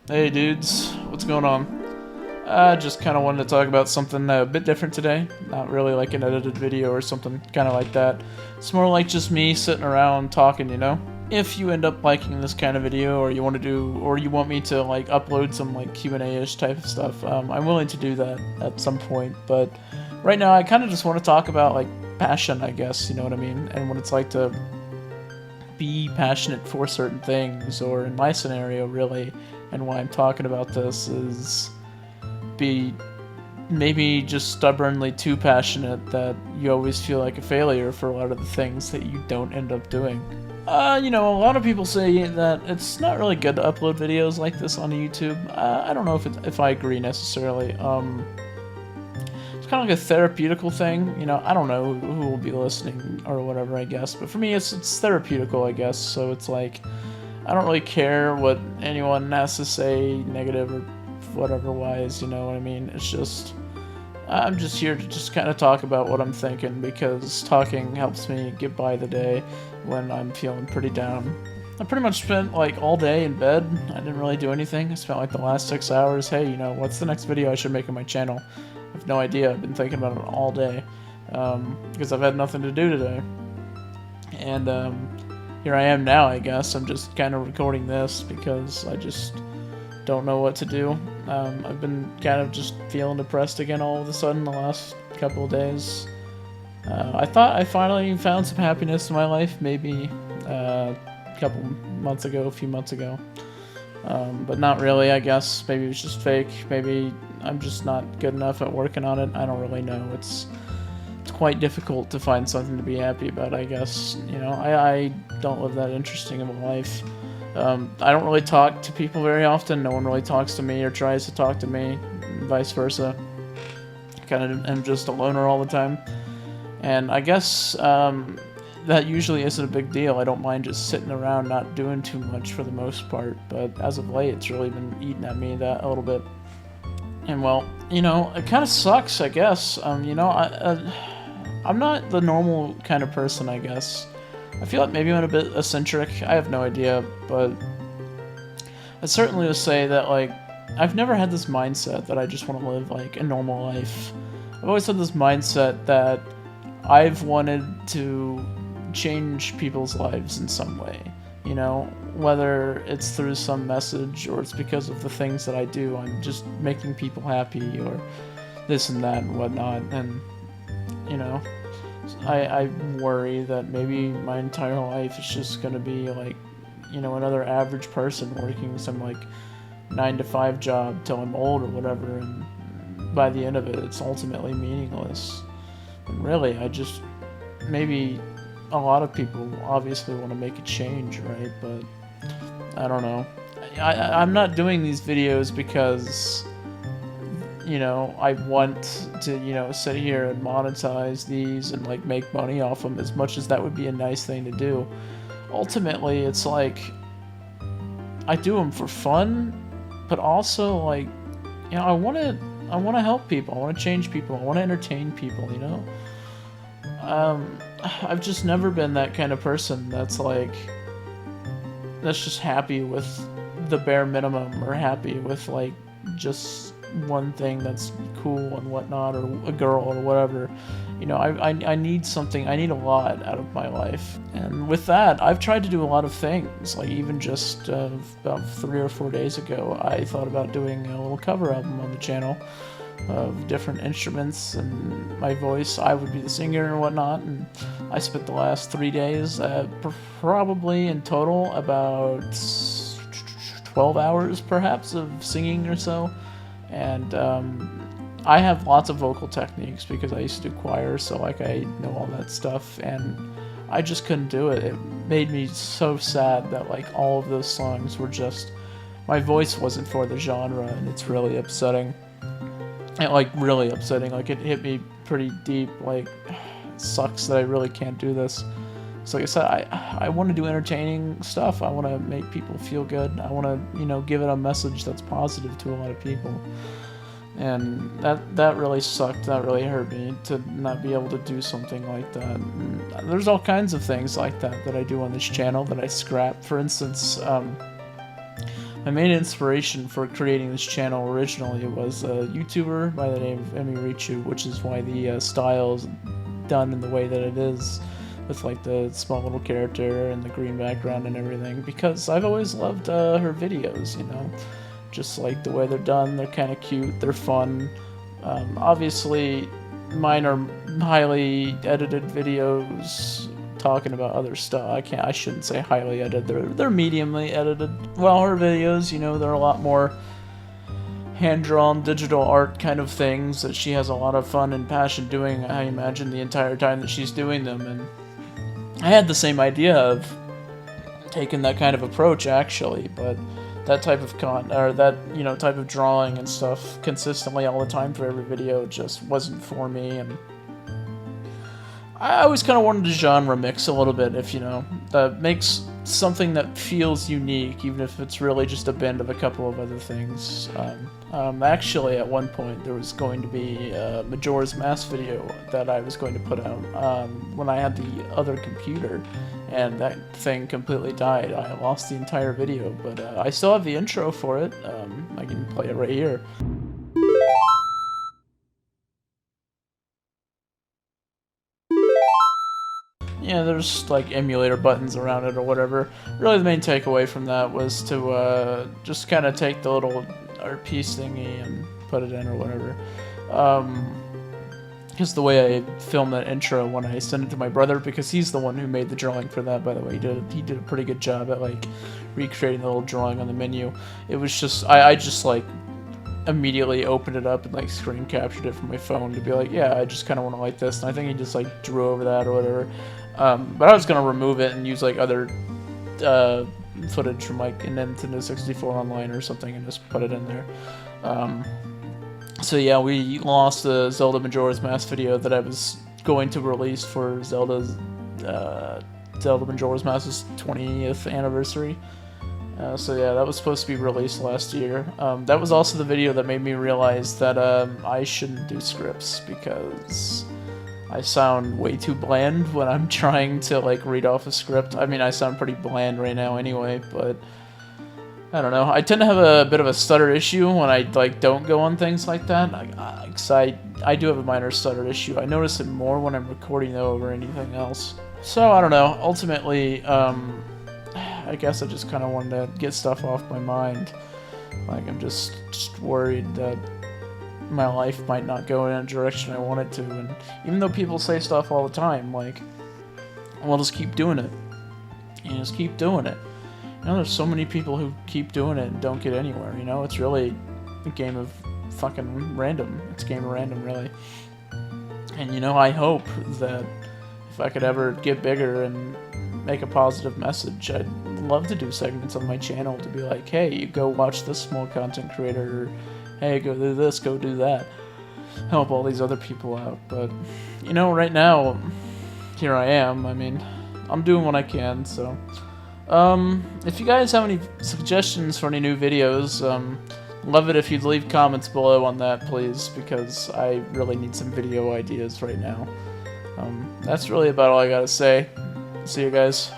Hey dudes, what's going on? I just kind of wanted to talk about something a bit different today. Not really like an edited video or something kind of like that. It's more like just me sitting around talking, you know? If you end up liking this kind of video, or you want to do, or you want me to like upload some like Q&A-ish type of stuff, I'm willing to do that at some point. But right now I kind of just want to talk about like passion, I guess, you know what I mean? And what it's like to be passionate for certain things, or in my scenario really, and why I'm talking about this is be maybe just stubbornly too passionate that you always feel like a failure for a lot of the things that you don't end up doing. You know, a lot of people say that it's not really good to upload videos like this on YouTube. I don't know if I agree necessarily. It's kind of like a therapeutical thing, you know. I don't know who will be listening or whatever, I guess, but for me it's therapeutical, I guess. So it's like I don't really care what anyone has to say, negative or whatever wise, you know what I mean? It's just I'm just here to just kind of talk about what I'm thinking, because talking helps me get by the day when I'm feeling pretty down. I pretty much spent like all day in bed. I didn't really do anything. I spent like the last 6 hours, hey, you know, what's the next video I should make on my channel? I have no idea. I've been thinking about it all day because I've had nothing to do today. And here I am now, I guess. I'm just kind of recording this because I just don't know what to do. I've been kind of just feeling depressed again all of a sudden the last couple of days. I thought I finally found some happiness in my life, maybe a few months ago. But not really, I guess. Maybe it was just fake. Maybe I'm just not good enough at working on it. I don't really know. It's quite difficult to find something to be happy about, I guess. You know, I don't live that interesting of a life. I don't really talk to people very often. No one really talks to me or tries to talk to me, and vice versa. I kind of am just a loner all the time. And I guess that usually isn't a big deal. I don't mind just sitting around not doing too much for the most part, but as of late it's really been eating at me that a little bit. And well, you know, it kind of sucks, I guess. You know, I'm not the normal kind of person, I guess. I feel like maybe I'm a bit eccentric. I have no idea, but I certainly would say that, like, I've never had this mindset that I just want to live, like, a normal life. I've always had this mindset that I've wanted to change people's lives in some way, you know? Whether it's through some message or it's because of the things that I do. I'm just making people happy or this and that and whatnot, and, you know, I worry that maybe my entire life is just gonna be like, you know, another average person working some like 9-to-5 job till I'm old or whatever, and by the end of it, it's ultimately meaningless. And really, maybe a lot of people obviously want to make a change, right? But I don't know. I'm not doing these videos because, you know, I want to, you know, sit here and monetize these and like make money off them, as much as that would be a nice thing to do. Ultimately, it's like I do them for fun, but also like, you know, I want to help people. I want to change people. I want to entertain people, you know? I've just never been that kind of person that's just happy with the bare minimum, or happy with like just one thing that's cool and whatnot, or a girl or whatever. You know, I need something. I need a lot out of my life, and with that, I've tried to do a lot of things. Like even just about 3 or 4 days ago, I thought about doing a little cover album on the channel of different instruments and my voice. I would be the singer and whatnot, and I spent the last 3 days, probably in total about 12 hours perhaps of singing or so. And I have lots of vocal techniques because I used to do choir, so like I know all that stuff, and I just couldn't do it. It made me so sad that like all of those songs were just, my voice wasn't for the genre, and it's really upsetting. And like really upsetting. Like it hit me pretty deep. Like it sucks that I really can't do this. So like I said, I want to do entertaining stuff. I want to make people feel good. I want to, you know, give it a message that's positive to a lot of people. And that really sucked. That really hurt me to not be able to do something like that. And there's all kinds of things like that I do on this channel that I scrap. For instance, my main inspiration for creating this channel originally was a YouTuber by the name of Richu, which is why the style is done in the way that it is, with like the small little character and the green background and everything, because I've always loved her videos, you know, just like the way they're done. They're kind of cute, they're fun. Obviously mine are highly edited videos talking about other stuff. I shouldn't say highly edited, they're mediumly edited. Well, her videos, you know, they're a lot more hand-drawn digital art kind of things that she has a lot of fun and passion doing, I imagine, the entire time that she's doing them. And I had the same idea of taking that kind of approach, actually, but that type of type of drawing and stuff consistently all the time for every video just wasn't for me. And I always kind of wanted to genre mix a little bit, if you know, that makes something that feels unique, even if it's really just a blend of a couple of other things. Actually, at one point, there was going to be a Majora's Mask video that I was going to put out when I had the other computer, and that thing completely died. I lost the entire video, but I still have the intro for it. I can play it right here. Yeah, there's like emulator buttons around it or whatever. Really, the main takeaway from that was to just kind of take the little art piece thingy and put it in or whatever. Because the way I filmed that intro when I sent it to my brother, because he's the one who made the drawing for that, by the way. He did a pretty good job at like recreating the little drawing on the menu. It was just I just like immediately opened it up and like screen captured it from my phone to be like, yeah, I just kind of want to like this. And I think he just like drew over that or whatever. But I was gonna remove it and use like other footage from like a Nintendo 64 Online or something and just put it in there. So yeah, we lost the Zelda Majora's Mask video that I was going to release for Zelda Majora's Mask's 20th anniversary. So yeah, that was supposed to be released last year. That was also the video that made me realize that I shouldn't do scripts, because I sound way too bland when I'm trying to like read off a script. I mean, I sound pretty bland right now anyway, but I don't know. I tend to have a bit of a stutter issue when I like don't go on things like that. I do have a minor stutter issue. I notice it more when I'm recording though over anything else. So I don't know. Ultimately, I guess I just kind of wanted to get stuff off my mind. Like, I'm just worried that my life might not go in a direction I want it to, and even though people say stuff all the time, like, well, just keep doing it. You just keep doing it. You know, there's so many people who keep doing it and don't get anywhere, you know? It's really a game of fucking random. It's a game of random, really. And, you know, I hope that if I could ever get bigger and make a positive message, I'd love to do segments on my channel to be like, hey, you go watch this small content creator, or hey, go do this, go do that. Help all these other people out. But, you know, right now, here I am. I mean, I'm doing what I can, so. If you guys have any suggestions for any new videos, love it if you'd leave comments below on that, please, because I really need some video ideas right now. That's really about all I gotta say. See you guys.